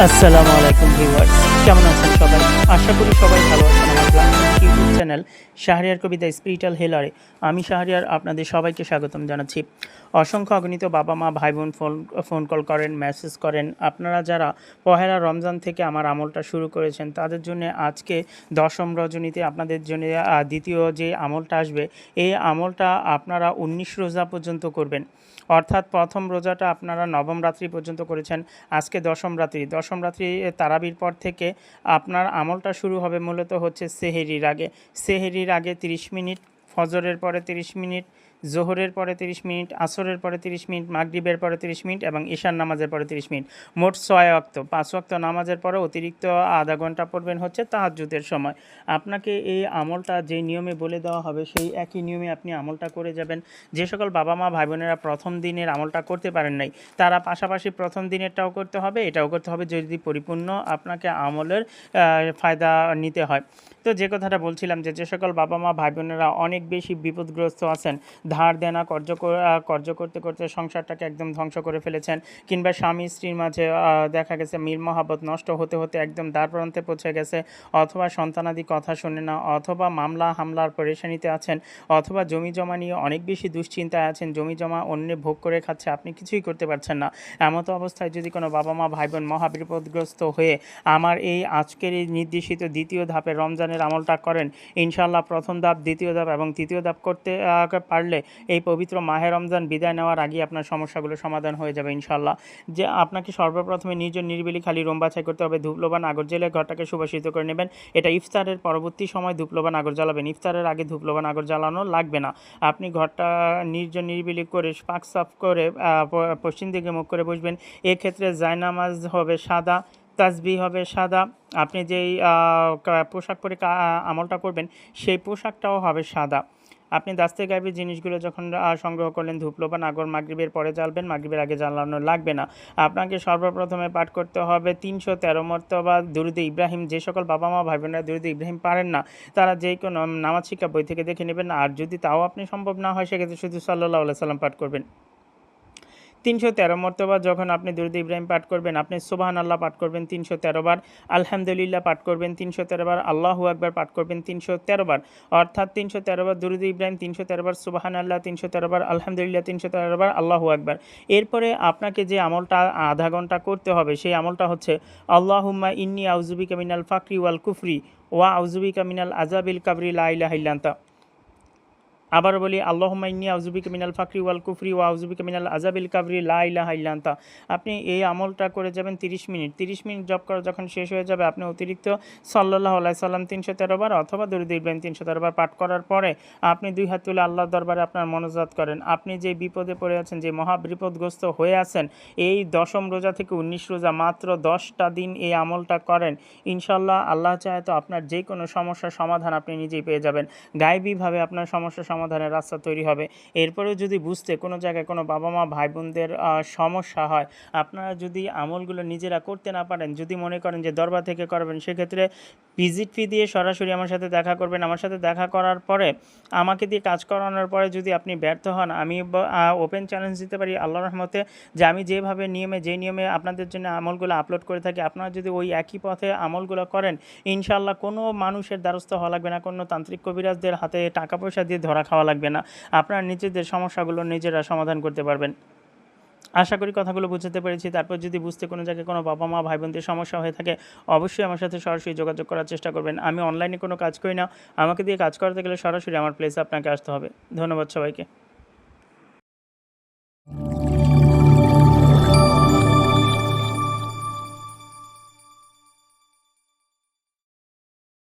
আসসালামু আলাইকুম ভিউয়ার্স, কেমন আছেন সবাই? আশা করি সবাই ভালো আছেন। আমার ইউটিউব চ্যানেল শাহরিয়ার কবিতা স্পিরিটাল হেলারে আমি শাহরিয়ার আপনাদের সবাইকে স্বাগতম জানাচ্ছি। অসংখ্য অগণিত বাবা মা ভাই বোন ফোন কল করেন, মেসেজ করেন। আপনারা যারা পহেলা রমজান থেকে আমার আমলটা শুরু করেছেন তাদের জন্য আজকে দশম রজনীতে আপনাদের জন্য দ্বিতীয় যে আমলটা আসবে, এই আমলটা আপনারা ১৯ রোজা পর্যন্ত করবেন। অর্থাৎ প্রথম রোজাটা আপনারা নবম রাত্রি পর্যন্ত করেছেন, আজকে দশম রাত্রি তারাবির পর থেকে আপনার আমলটা শুরু হবে মূলত হচ্ছে সেহেরির আগে ৩০ মিনিট, ফজরের পরে ৩০ মিনিট, জোহরের পরে ৩০ মিনিট, আসরের পরে ৩০ মিনিট, মাগরিবের পরে ৩০ মিনিট এবং ঈশার নামাজের পরে ৩০ মিনিট। মোট ৬ ওয়াক্ত, ৫ ওয়াক্ত নামাজের পরে অতিরিক্ত আধা ঘন্টা পড়বেন হচ্ছে তাহাজ্জুদের সময়। আপনাকে এই আমলটা যে নিয়মে বলে দেওয়া হবে সেই একই নিয়মে আপনি আমলটা করে যাবেন। যে সকল বাবা মা ভাই বোনেরা প্রথম দিনের আমলটা করতে পারেন নাই, তারা পাশাপাশি প্রথম দিনেরটাও করতে হবে, এটাও করতে হবে যদি পরিপূর্ণ আপনাকে আমলের ফায়দা নিতে হয়। তো যে কথাটা বলছিলাম যে সকল বাবা মা ভাই বোনেরা অনেক বেশি বিপদগ্রস্ত আছেন, ধার দেনা কর্য করতে করতে সংসারটাকে একদম ধ্বংস করে ফেলেছেন, কিংবা স্বামী স্ত্রীর মাঝে দেখা গেছে মিল মহাব্বত নষ্ট হতে হতে একদম দ্বারপ্রান্তে পৌঁছে গেছে, অথবা সন্তানাদি কথা শোনে না, অথবা মামলা হামলার পরেশানিতে আছেন, অথবা জমি জমা নিয়ে অনেক বেশি দুশ্চিন্তায় আছেন, জমি জমা অন্য ভোগ করে খাচ্ছে, আপনি কিছুই করতে পারছেন না। এমতো অবস্থায় যদি কোনো বাবা মা ভাই বোন মহাবিপদগ্রস্ত হয়ে আমার এই আজকের এই নির্দেশিত দ্বিতীয় ধাপে রমজানের আমলটা করেন, ইনশাআল্লাহ প্রথম ধাপ, দ্বিতীয় ধাপ এবং তৃতীয় ধাপ করতে পারলে এই পবিত্র মাহে রমজান বিদায় নেওয়ার আগেই আপনার সমস্যাগুলো সমাধান হয়ে যাবে ইনশাআল্লাহ। যে আপনাকে সর্বপ্রথমে নিজের নিরিবিলি খালি রুম বাছাই করতে হবে, ধূপলোবান আগর জ্বেলে ঘরটাকে সুবাসিত করে নেবেন। এটা ইফতারের পরবর্তী সময় ধূপলোবান আগর জ্বালাবেন, ইফতারের আগে ধূপলোবান আগর জ্বালানো লাগবে না। আপনি ঘরটা নির্জন নিরিবিলি করে পাক সাফ করে পশ্চিম দিকে মুখ করে বসবেন। এক্ষেত্রে জায়নামাজ হবে সাদা, তাসবিহ হবে সাদা, আপনি যেই পোশাক পরে আমলটা করবেন সেই পোশাকটাও হবে সাদা। আপনি দাস্তে গায়েবী জিনিসগুলো যখন সংগ্রহ করলেন, ধূপলোবান আগর মাগরিবের পরে জ্বালবেন, মাগরিবের আগে জ্বালানো লাগবে না। আপনাকে সর্বপ্রথমে পাঠ করতে হবে ৩১৩ মর্তবা দুরুদে ইব্রাহিম। যে সকল বাবা মা ভাই বোনেরা দুরুদে ইব্রাহিম পারেন না, তারা যে কোনো নামাজ শিক্ষা বই থেকে দেখে নেবেন, আর যদি তাও আপনি সম্ভব না হয় সেক্ষেত্রে শুধু সাল্লাল্লাহু আলাইহি সাল্লাম পাঠ করবেন। ৩১৩ মর্তবা যখন আপনি দুরুদ ইব্রাহিম পাঠ করবেন, আপনি সুবহান আল্লাহ পাঠ করবেন ৩১৩ বার, আলহামদুলিল্লাহ পাঠ করবেন ৩১৩ বার, আল্লাহু আকবার পাঠ করবেন ৩১৩ বার। অর্থাৎ ৩১৩ বার দুরুদ ইব্রাহিম, ৩১৩ বার সুবহান আল্লাহ, ৩১৩ বার আলহামদুলিল্লাহ, ৩১৩ বার আল্লাহু আকবার। এরপরে আপনাকে যে আমলটা আধা ঘন্টা করতে হবে সেই আমলটা হচ্ছে আল্লাহুম্মা ইন্নী আউযুবিকা মিনাল ফাকরি ওয়াল কুফরি ওয়া আউযুবিকা মিনাল আযাবিল কাবরি লা ইলাহা ইল্লা আনতা। আবারও বলি, আল্লাহুম্মা ইন্নী আউযুবিকা মিনাল ফাকরি ওয়াল কুফরি ওয়া আউযুবিকা মিনাল আযাবিল কাবরি লা ইলাহা ইল্লা আনতা। আপনি এই আমলটা করে যাবেন ৩০ মিনিট। ৩০ মিনিট জপ করা যখন শেষ হয়ে যাবে, আপনি অতিরিক্ত সাল্লাল্লাহু আলাইহি সাল্লাম ৩১৩ বার অথবা দুরূদ ইব্রাহিম ৩১৩ বার পাঠ করার পরে আপনি দুই হাত তুলে আল্লাহর দরবারে আপনার মোনাজাত করেন। আপনি যে বিপদে পড়ে আছেন, যে মহাবিপদগ্রস্ত হয়ে আছেন, এই দশম রোজা থেকে ১৯ রোজা মাত্র 10টা দিন এই আমলটা করেন, ইনশাআল্লাহ আল্লাহ চাহে তো আপনার যে কোনো সমস্যার সমাধান আপনি নিজেই পেয়ে যাবেন। গায়েবীভাবে আপনার সমস্যার সমাধানের রাস্তা তৈরি হবে। এরপরেও যদি বুঝতে কোনো জায়গায় কোনো বাবা মা ভাই বোনদের সমস্যা হয়, আপনারা যদি আমলগুলো নিজেরা করতে না পারেন, যদি মনে করেন যে দরবার থেকে করবেন, সেক্ষেত্রে ভিজিট ফি দিয়ে সরাসরি আমার সাথে দেখা করবেন। আমার সাথে দেখা করার পরে আমাকে দিয়ে কাজ করানোর পরে যদি আপনি ব্যর্থ হন, আমি ওপেন চ্যালেঞ্জ দিতে পারি আল্লাহর রহমতে যে আমি যেভাবে যে নিয়মে আপনাদের জন্য আমলগুলো আপলোড করে থাকি, আপনারা যদি ওই একই পথে আমলগুলো করেন, ইনশাআল্লাহ কোনো মানুষের দ্বারস্থ হওয়া লাগবে না, কোনো তান্ত্রিক কবিরাজদের হাতে টাকা পয়সা দিয়ে ধরা খাওয়া লাগবে না। আপনারা নিজেদের সমস্যাগুলো নিজেরা সমাধান করতে পারবেন। আশা করি কথাগুলো বুঝতে পেরেছি। তারপর যদি বুঝতে কোনো জায়গায় কোনো বাবা মা ভাই বোনদের সমস্যা হয়ে থাকে, অবশ্যই আমার সাথে সরাসরি যোগাযোগ করার চেষ্টা করবেন। আমি অনলাইনে কোনো কাজ করি না, আমাকে দিয়ে কাজ করাতে গেলে সরাসরি আমার প্লেসে আপনাকে আসতে হবে। ধন্যবাদ সবাইকে।